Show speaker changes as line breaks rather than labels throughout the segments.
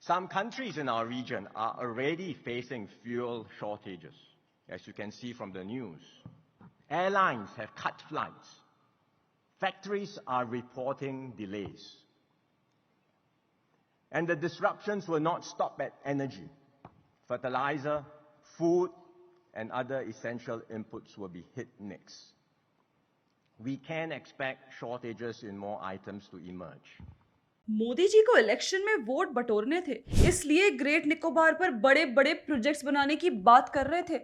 Some countries in our region are already facing fuel shortages, as you can see from the news. Airlines have cut flights. Factories are reporting delays. And the disruptions will not stop at energy. Fertilizer, food, and other essential inputs will be hit next. We can expect shortages in more items to emerge.
Modi ji को election में vote बटोरने थे, इसलिए great Nicobar पर बड़े बड़े projects बनाने की बात कर रहे थे।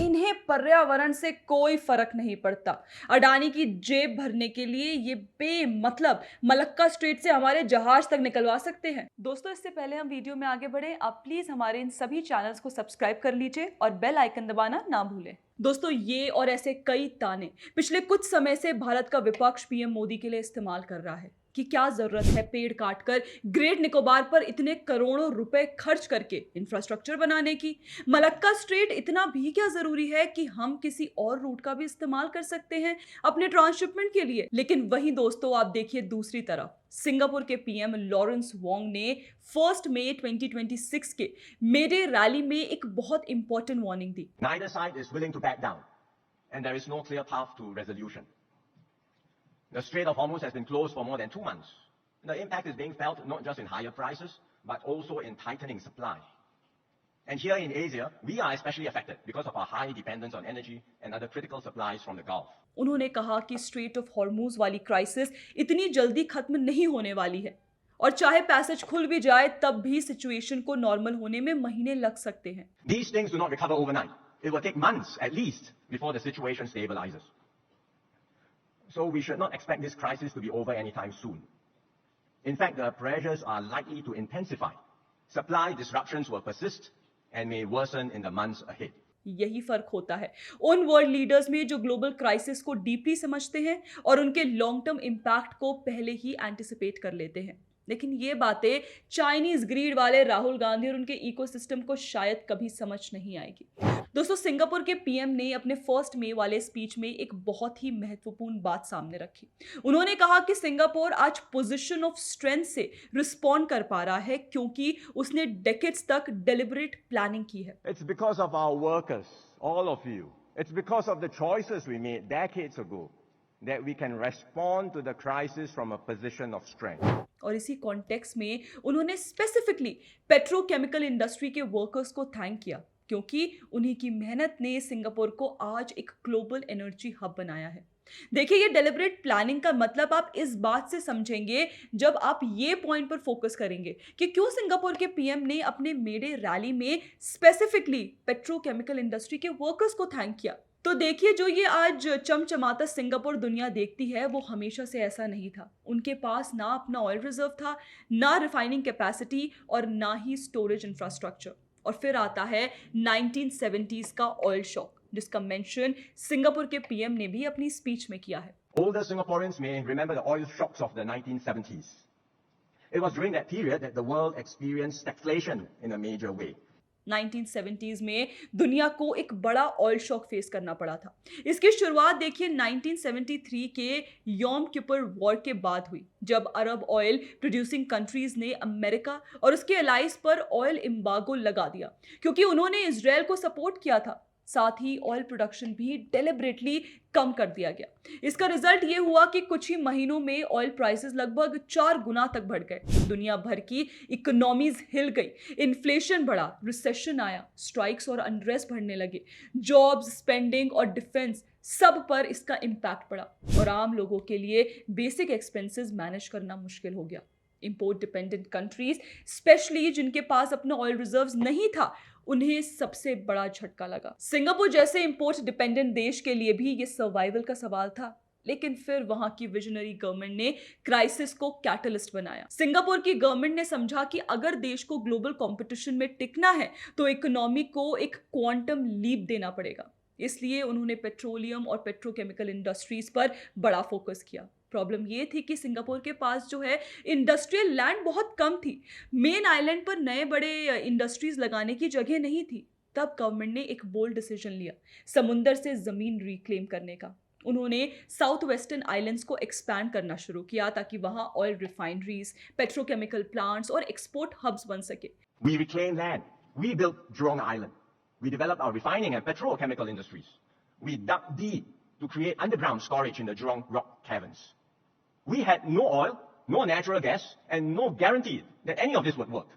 इन्हें पर्यावरण से कोई फर्क नहीं पड़ता। अडानी की जेब भरने के लिए ये बेमतलब मलक्का स्ट्रेट से हमारे जहाज तक निकलवा सकते हैं। दोस्तों, इससे पहले हम वीडियो में आगे बढ़े, आप प्लीज हमारे इन सभी चैनल्स को सब्सक्राइब कर लीजिए और बेल आइकन दबाना ना भूलें। दोस्तों, ये और ऐसे कई ताने पिछले कुछ समय से भारत का विपक्ष पीएम मोदी के लिए इस्तेमाल कर रहा है कि क्या जरूरत है पेड़ काटकर ग्रेट निकोबार पर इतने करोड़ों रुपए खर्च करके इंफ्रास्ट्रक्चर बनाने की। मलक्का स्ट्रेट इतना भी क्या जरूरी है कि हम किसी और रूट का भी इस्तेमाल कर सकते हैं अपने ट्रांसशिपमेंट के लिए। लेकिन वही दोस्तों, आप देखिए दूसरी तरफ सिंगापुर के पीएम लॉरेंस वोंग ने 1 मई 2026 के मेडे रैली में एक बहुत important warning the.
Neither side is willing to back down, and there is no clear path to resolution. The Strait of Hormuz has been closed for more than 2 months. The impact is being felt not just in higher prices, but also in tightening supply. And here in Asia, we are especially affected because of our high dependence on energy and other critical supplies from the Gulf.
उन्होंने कहा कि straight of Hormuz वाली crisis इतनी जल्दी खत्म नहीं होने वाली है और चाहे पैसेज खुल भी जाए तब भी सिचुएशन को नॉर्मल होने में महीने लग सकते हैं।
These things do not recover overnight. It will take months at least before the situation stabilizes. So we should not expect this crisis to be over anytime soon. In fact, the pressures are likely to intensify. Supply disruptions will persist and may worsen in the months ahead.
यही फर्क होता है उन world leaders में जो global crisis को deeply समझते हैं और उनके लॉन्ग टर्म इंपैक्ट को पहले ही एंटिसिपेट कर लेते हैं। लेकिन ये बातें चाइनीज ग्रीड वाले राहुल गांधी और उनके इकोसिस्टम को शायद कभी समझ नहीं आएगी। दोस्तों, सिंगापुर के पीएम ने अपने 1 मई वाले स्पीच में एक बहुत ही महत्वपूर्ण बात सामने रखी। उन्होंने कहा कि सिंगापुर आज पोजीशन ऑफ स्ट्रेंथ से रिस्पॉन्ड कर पा रहा है क्योंकि उसने डेकेड्स तक डेलिबरेट प्लानिंग की है।
It's because of our workers, all of you. It's because of the choices we made decades ago that we can respond to the crisis from a position of strength.
और इसी context में उन्होंने specifically petrochemical industry के workers को thank किया क्योंकि उन्हीं की मेहनत ने सिंगापुर को आज एक ग्लोबल एनर्जी हब बनाया है। देखिए, ये डेलिबरेट प्लानिंग का मतलब आप इस बात से समझेंगे जब आप ये पॉइंट पर फोकस करेंगे कि क्यों सिंगापुर के पीएम ने अपने मेडे रैली में स्पेसिफिकली पेट्रोकेमिकल इंडस्ट्री के वर्कर्स को थैंक किया। तो देखिए, जो ये आज चमचमाता सिंगापुर दुनिया देखती है वो हमेशा से ऐसा नहीं था। उनके पास ना अपना ऑयल रिजर्व था, ना रिफाइनिंग कैपेसिटी और ना ही स्टोरेज इंफ्रास्ट्रक्चर। और फिर आता है 1970s का ऑयल शॉक, जिसका मेंशन सिंगापुर के पीएम ने भी अपनी स्पीच में किया है।
Older Singaporeans may remember the oil shocks of the 1970s. It was during that period that the world experienced stagflation in a major way.
1970s में दुनिया को एक बड़ा ऑयल शॉक फेस करना पड़ा था। इसकी शुरुआत देखिए 1973 के योम किपुर वॉर के बाद हुई, जब अरब ऑयल प्रोड्यूसिंग कंट्रीज ने अमेरिका और उसके अलाइज पर ऑयल एम्बार्गो लगा दिया क्योंकि उन्होंने इजराइल को सपोर्ट किया था। साथ ही ऑयल प्रोडक्शन भी डेलिबरेटली कम कर दिया गया। इसका रिजल्ट ये हुआ कि कुछ ही महीनों में ऑयल प्राइसेस लगभग 4 गुना तक बढ़ गए। दुनिया भर की इकोनॉमीज हिल गई, इन्फ्लेशन बढ़ा, रिसेशन आया, स्ट्राइक्स और अनरेस्ट बढ़ने लगे, जॉब्स, स्पेंडिंग और डिफेंस सब पर इसका इम्पैक्ट पड़ा और आम लोगों के लिए बेसिक एक्सपेंसेस मैनेज करना मुश्किल हो गया। इंपोर्ट डिपेंडेंट कंट्रीज, स्पेशली जिनके पास अपना ऑयल रिजर्व्स नहीं था, उन्हें सबसे बड़ा झटका लगा। सिंगापुर जैसे इंपोर्ट डिपेंडेंट देश के लिए भी ये सर्वाइवल का सवाल था। लेकिन फिर वहां की विजनरी गवर्नमेंट ने क्राइसिस को कैटलिस्ट बनाया। सिंगापुर की गवर्नमेंट ने समझा कि अगर देश को ग्लोबल कंपटीशन में टिकना है तो इकोनॉमी को एक क्वांटम लीप देना पड़ेगा। इसलिए उन्होंने पेट्रोलियम और पेट्रोकेमिकल इंडस्ट्रीज पर बड़ा फोकस किया। प्रॉब्लम ये थी कि सिंगापुर के पास जो है इंडस्ट्रियल लैंड बहुत कम थी। मेन आइलैंड पर नए बड़े इंडस्ट्रीज लगाने की जगह नहीं थी। तब गवर्नमेंट ने एक बोल्ड डिसीजन लिया, समुंदर से जमीन रिक्लेम करने का। उन्होंने साउथ वेस्टर्न आइलैंड्स को एक्सपैंड करना शुरू किया ताकि वहां ऑयल रिफाइनरीज, पेट्रोकेमिकल प्लांट्स और एक्सपोर्ट हब्स बन सके।
We reclaimed land. We built Jurong Island. We developed our refining and petrochemical industries. We dug deep to create underground storage in the Jurong rock caverns. We had no oil, no natural gas, and no guarantee that any of this would work.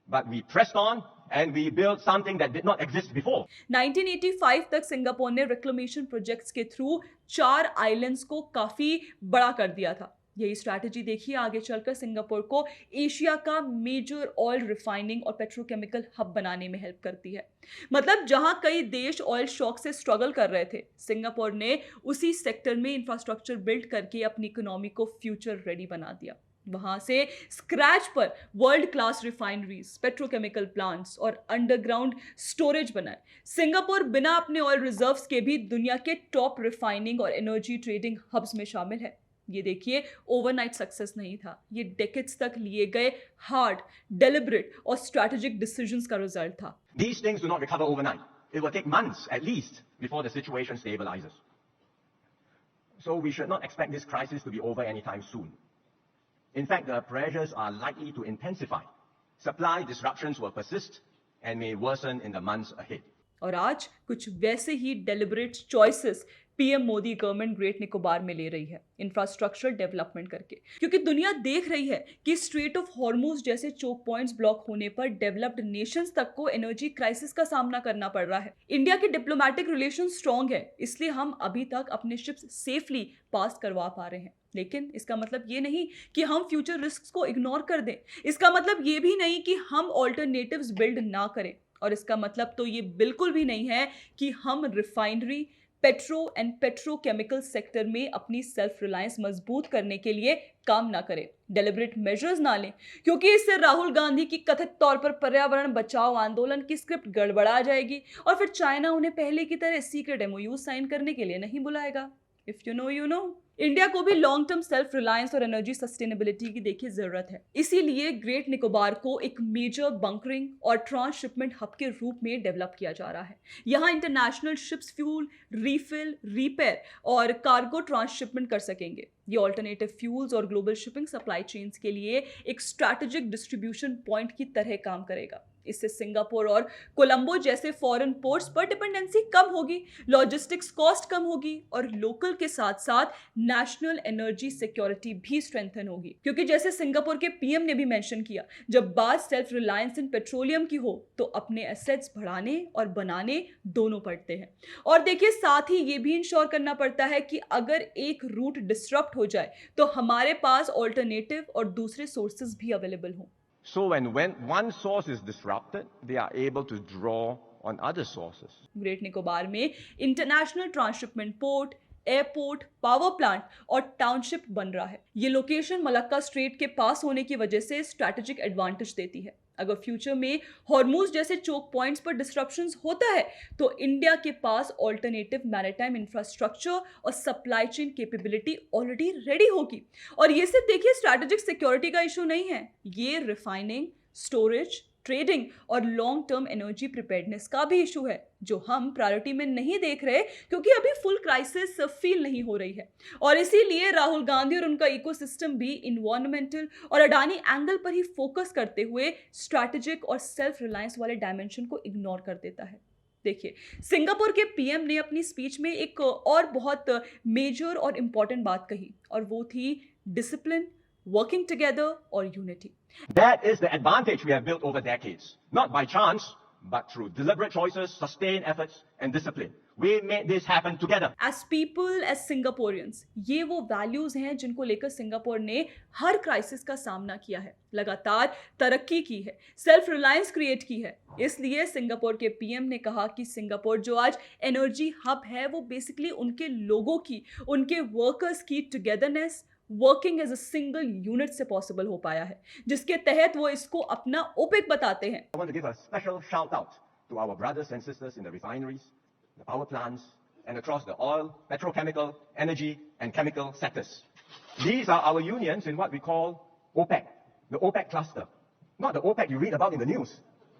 But we pressed on and we built something that did not exist before.
1985 तक Singapore ने reclamation projects के through 4 islands को काफी बड़ा कर दिया था। यही स्ट्रैटेजी देखिए आगे चलकर सिंगापुर को एशिया का मेजर ऑयल रिफाइनिंग और पेट्रोकेमिकल हब बनाने में हेल्प करती है। मतलब जहां कई देश ऑयल शॉक से स्ट्रगल कर रहे थे, सिंगापुर ने उसी सेक्टर में इंफ्रास्ट्रक्चर बिल्ड करके अपनी इकोनॉमी को फ्यूचर रेडी बना दिया। वहां से स्क्रैच पर world class refineries, petrochemical plants और अंडरग्राउंड स्टोरेज बनाए। सिंगापुर बिना अपने ऑयल रिजर्व्स के भी दुनिया के टॉप रिफाइनिंग और एनर्जी ट्रेडिंग हब्स में शामिल है। ये देखिए ओवरनाइट सक्सेस नहीं था, ये डेकेड्स तक लिए गए हार्ड, डेलिब्रेट और स्ट्रैटेजिक डिसीजंस का रिजल्ट था।
These things do not recover overnight. It will take months at least before the situation stabilizes. So we should not expect this crisis to be over anytime soon. In fact, the pressures are likely to intensify. Supply disruptions will persist and may worsen in the months ahead.
और आज कुछ वैसे ही deliberate choices PM Modi government great Nicobar में ले रही है, infrastructure development करके, क्योंकि दुनिया देख रही है कि स्ट्रेट ऑफ हॉर्मुज जैसे चोक पॉइंट्स ब्लॉक होने पर डेवलप्ड नेशंस तक को एनर्जी क्राइसिस का सामना करना पड़ रहा है। इंडिया के डिप्लोमेटिक रिलेशन स्ट्रांग है, इसलिए हम अभी तक अपने शिप्स सेफली पास करवा पा रहे हैं। लेकिन इसका मतलब ये नहीं कि हम फ्यूचर रिस्क को इग्नोर कर दें। इसका मतलब ये भी नहीं कि हम ऑल्टरनेटिव्स बिल्ड ना करें। और इसका मतलब तो ये बिल्कुल भी नहीं है कि हम refinery, petro and petrochemical sector में अपनी सेल्फ रिलायंस मजबूत करने के लिए काम ना करें, डेलिब्रेट मेजर्स ना लें, क्योंकि इससे राहुल गांधी की कथित तौर पर पर्यावरण बचाओ आंदोलन की स्क्रिप्ट गड़बड़ा जाएगी और फिर चाइना उन्हें पहले की तरह सीक्रेट एमओयू साइन करने के लिए नहीं बुलाएगा। If you know you know. India को भी लॉन्ग टर्म सेल्फ रिलायंस और एनर्जी सस्टेनेबिलिटी की देखिए जरूरत है। इसीलिए ग्रेट निकोबार को एक मेजर बंकरिंग और ट्रांसशिपमेंट हब के रूप में डेवलप किया जा रहा है। यहाँ international ships fuel refill, repair और कार्गो ट्रांसशिपमेंट कर सकेंगे। ये ऑल्टरनेटिव फ्यूल्स और ग्लोबल शिपिंग सप्लाई चेन्स के लिए एक स्ट्रैटेजिक डिस्ट्रीब्यूशन पॉइंट की तरह काम करेगा। इससे सिंगापुर और कोलंबो जैसे फॉरेन पोर्ट्स पर डिपेंडेंसी कम होगी, लॉजिस्टिक्स कॉस्ट कम होगी और लोकल के साथ साथ नेशनल एनर्जी सिक्योरिटी भी स्ट्रेंथन होगी। क्योंकि जैसे सिंगापुर के पीएम ने भी मेंशन किया, जब बात सेल्फ रिलायंस इन पेट्रोलियम की हो तो अपने एसेट्स बढ़ाने और बनाने दोनों पड़ते हैं। और देखिए साथ ही ये भी इंश्योर करना पड़ता है कि अगर एक रूट डिस्टरप्ट हो जाए तो हमारे पास ऑल्टरनेटिव और दूसरे सोर्सेज भी अवेलेबल हों।
So when one source is disrupted, they are able to draw on other sources.
Great Nicobar में international transshipment port, airport, power plant और टाउनशिप बन रहा है। ये लोकेशन मलक्का स्ट्रेट के पास होने की वजह से स्ट्रैटेजिक एडवांटेज देती है। अगर फ्यूचर में हॉर्मुज जैसे चोक पॉइंट्स पर डिस्ट्रप्शंस होता है तो इंडिया के पास ऑल्टरनेटिव मैरिटाइम इंफ्रास्ट्रक्चर और supply chain capability already ready होगी। और ये सिर्फ देखिए स्ट्रैटेजिक सिक्योरिटी का इशू नहीं है, ये रिफाइनिंग, स्टोरेज, ट्रेडिंग और लॉन्ग टर्म एनर्जी प्रिपेयर्डनेस का भी इशू है, जो हम प्रायोरिटी में नहीं देख रहे क्योंकि अभी फुल क्राइसिस फील नहीं हो रही है। और इसीलिए राहुल गांधी और उनका इकोसिस्टम भी इन्वायरमेंटल और अडानी एंगल पर ही फोकस करते हुए स्ट्रैटेजिक और सेल्फ रिलायंस वाले डायमेंशन को इग्नोर कर देता है। देखिए सिंगापुर के पीएम ने अपनी स्पीच में एक और बहुत मेजर और इंपॉर्टेंट बात कही, और वो थी discipline, working together or unity.
That is the advantage we have built over decades, not by chance, but through deliberate choices, sustained efforts, and discipline. We made this happen together.
As people, as Singaporeans, ये वो values हैं जिनको लेकर Singapore ने हर crisis का सामना किया है, लगातार तरक्की की है, सेल्फ रिलायंस क्रिएट की है। इसलिए सिंगापुर के पीएम ने कहा कि सिंगापुर जो आज एनर्जी हब है वो बेसिकली उनके लोगों की, उनके वर्कर्स की togetherness, working as a single unit से पॉसिबल हो पाया है, जिसके तहत वो इसको अपना ओपेक बताते हैं।
I want to give a special shout out to our brothers and sisters in the refineries, the power plants, and across the oil, petrochemical, energy, and chemical sectors. These are our unions in what we call OPEC, the OPEC cluster. Not the OPEC you read about in the news.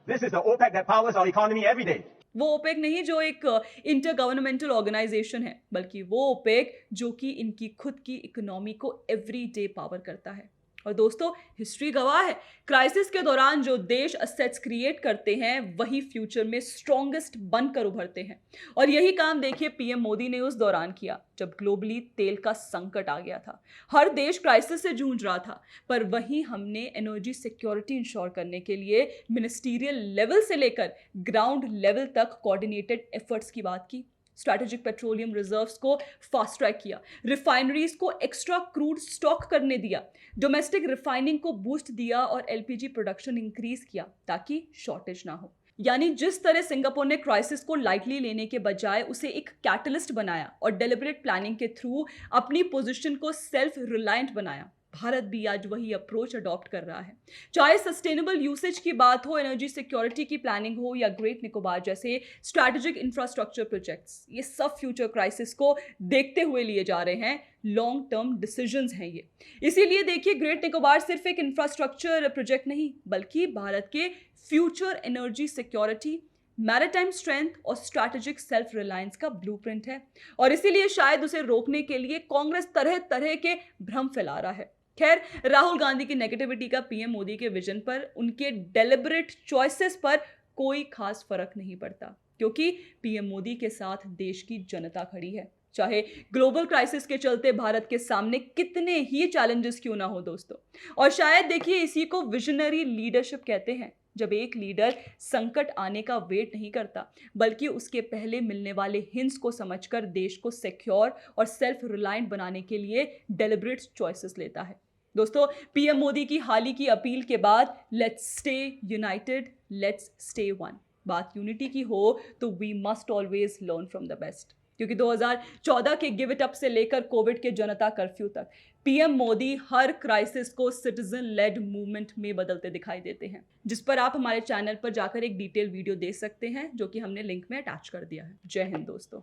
This is the OPEC that powers our economy every day.
वो OPEC नहीं जो एक inter governmental organisation है, बल्कि वो OPEC जो कि इनकी खुद की इकोनॉमी को एवरीडे पावर करता है। और दोस्तों, हिस्ट्री गवाह है, क्राइसिस के दौरान जो देश असेट्स क्रिएट करते हैं वही फ्यूचर में स्ट्रॉन्गेस्ट बनकर उभरते हैं। और यही काम देखिए पीएम मोदी ने उस दौरान किया जब ग्लोबली तेल का संकट आ गया था। हर देश क्राइसिस से जूझ रहा था, पर वहीं हमने एनर्जी सिक्योरिटी इंश्योर करने के लिए मिनिस्टीरियल लेवल से लेकर ग्राउंड लेवल तक कोऑर्डिनेटेड एफर्ट्स की बात की। स्ट्रैटेजिक पेट्रोलियम रिजर्व्स को फास्ट ट्रैक किया, रिफाइनरीज को एक्स्ट्रा क्रूड स्टॉक करने दिया, डोमेस्टिक रिफाइनिंग को बूस्ट दिया और एलपीजी प्रोडक्शन इंक्रीज किया ताकि शॉर्टेज ना हो। यानी जिस तरह सिंगापुर ने क्राइसिस को लाइटली लेने के बजाय उसे एक कैटलिस्ट बनाया और डेलिबरेट प्लानिंग के थ्रू अपनी पोजीशन को सेल्फ रिलायंट बनाया, भारत भी आज वही अप्रोच अडॉप्ट कर रहा है। चाहे सस्टेनेबल यूसेज की बात हो, एनर्जी सिक्योरिटी की प्लानिंग हो या ग्रेट निकोबार जैसे स्ट्रैटेजिक इंफ्रास्ट्रक्चर प्रोजेक्ट्स, ये सब फ्यूचर क्राइसिस को देखते हुए लिए जा रहे हैं। लॉन्ग टर्म डिसीजंस हैं ये। इसीलिए देखिए, ग्रेट निकोबार सिर्फ एक इंफ्रास्ट्रक्चर प्रोजेक्ट नहीं, बल्कि भारत के future energy security, maritime strength और स्ट्रैटेजिक सेल्फ रिलायंस का ब्लूप्रिंट है। और इसीलिए शायद उसे रोकने के लिए कांग्रेस तरह तरह के भ्रम फैला रहा है। खैर, राहुल गांधी की नेगेटिविटी का पीएम मोदी के विजन पर, उनके डेलिबरेट चॉइसेस पर कोई खास फर्क नहीं पड़ता, क्योंकि पीएम मोदी के साथ देश की जनता खड़ी है, चाहे ग्लोबल क्राइसिस के चलते भारत के सामने कितने ही चैलेंजेस क्यों ना हो दोस्तों। और शायद देखिए इसी को विजनरी लीडरशिप कहते हैं, जब एक लीडर संकट आने का वेट नहीं करता, बल्कि उसके पहले मिलने वाले हिंट्स को समझकर देश को सिक्योर और सेल्फ रिलायंट बनाने के लिए डेलिबरेट चॉइसेस लेता है। दोस्तों, पीएम मोदी की हाल ही की अपील के बाद let's stay united, let's stay one, बात यूनिटी की हो तो we must always learn from the best. क्योंकि 2014 के गिव इट अप से लेकर कोविड के जनता कर्फ्यू तक पीएम मोदी हर क्राइसिस को सिटीजन लेड मूवमेंट में बदलते दिखाई देते हैं, जिस पर आप हमारे चैनल पर जाकर एक डिटेल वीडियो देख सकते हैं, जो कि हमने लिंक में अटैच कर दिया है। जय हिंद दोस्तों।